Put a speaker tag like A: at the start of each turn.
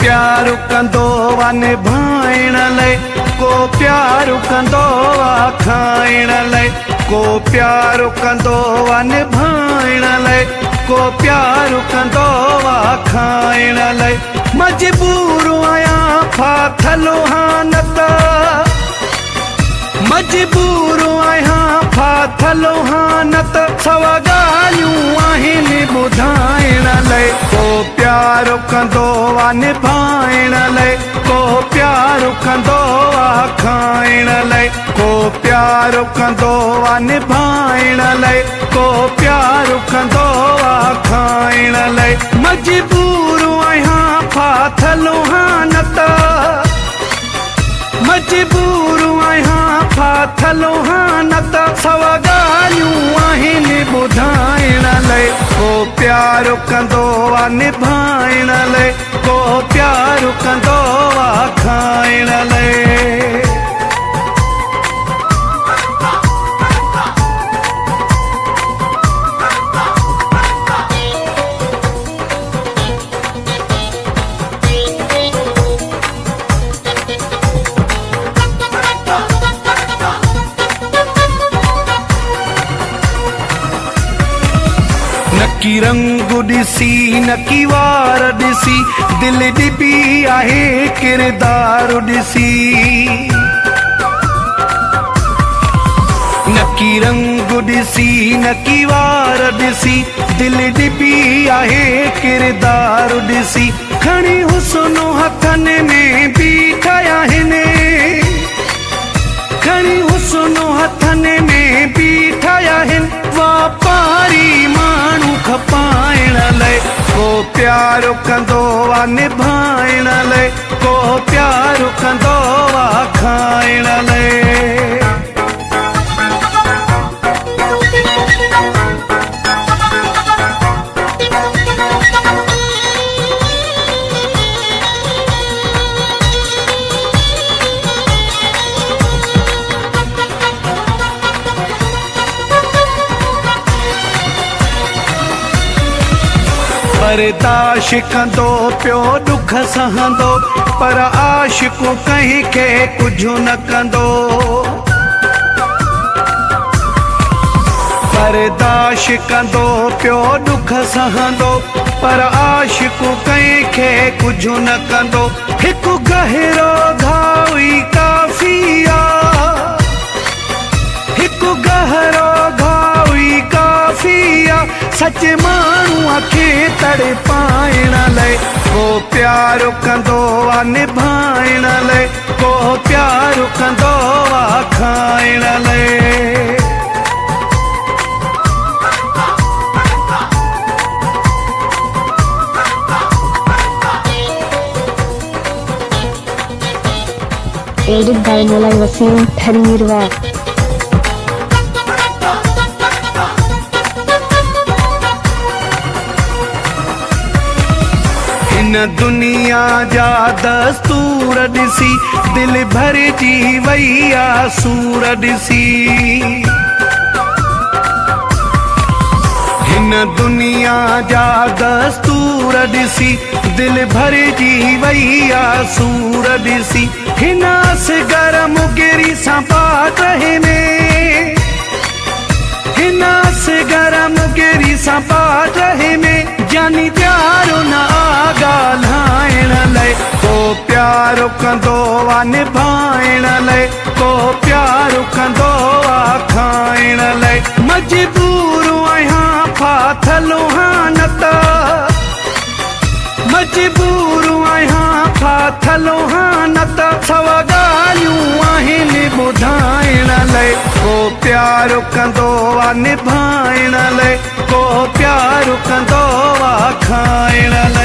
A: प्यार कंदो आ निभाइण लाइ, को प्यार कंदो आ खाइण लाइ, को प्यार कंदो आ निभाइण लाइ, को प्यार कंदो आ खाइण लाइ। मजबूर आहियां फाथल हानत, मजबूर आहियां फाथल हानत, सवा ॻाल्हियूं आहिनि ॿुधाइण लाइ। को प्यार कंदो आ निभाइण लाइ, को प्यार कंदो आ खाइण लाइ, को प्यार कंदो आ निभाइण लाइ, को प्यार कंदो आ खाइण लाइ। मजबूर आहियां फाथल हानत, मजबूर आहियां फाथल हानत, सवा ॻाल्हियूं आहिनि ॿुधाइण लाइ। को प्यार कंदो आ निभाइण लाइ, को प्यार कंदो आ खाइण लाइ। नकी रंग ॾिसी नकी वार ॾिसी, दिल ॾिबी आहे किरदार ॾिसी। नकी रंग ॾिसी नकी वार ॾिसी, दिल ॾिबी आहे किरदार ॾिसी। खणी हुस्न हथनि में बीठा आहिनि, खणी हुस्न हथनि में बीठा आहिनि, वापारी माण्हू खपाइण लाइ। को प्यार कंदो आ निभाइण लाइ, को प्यार कंदो आ खाइण लाइ। बर्दाश्त कंदो पियो दुख सहंदो, पर आशिक़ु कंहिंखे कुझु न कंदो। बर्दाश्त कंदो पियो दुख सहंदो, पर आशिक़ु कंहिंखे कुझु न कंदो। हिकु गहरो घाव ई काफ़ी आ, हिकु गहरो घाव ई काफ़ी आ, सच माण्हूअ खे तड़पाइण लाइ। को प्यार कंदो आ निभाइण लाइ, को प्यार कंदो आ खाइण लाइ।
B: Edited by Mulay Wasim Tanirwa.
A: दुनिया जा दस्तूर ॾिसी, दिल भरिजी वई आ सूर ॾिसी। हिन दुनिया जा दस्तूर ॾिसी, दिल भरिजी वई आ सूर ॾिसी। हिन असगर मुगिरी सां पातहि में, हिन असगर मुगिरी सां पातहि में, जानी प्यारो न आ ॻाल्हाइण लाइ। को प्यार कंदो आ निभाइण लाइ, को प्यार कंदो आ खाइण लाइ। मजबूर आहियां फाथल हानत, मजबूर आहियां फाथल हानत, सवा ॻाल्हियूं आहिनि ॿुधाइण लाइ। को प्यार कंदो आ निभाइण लाइ, को प्यार कंदो आ खाइण लाइ।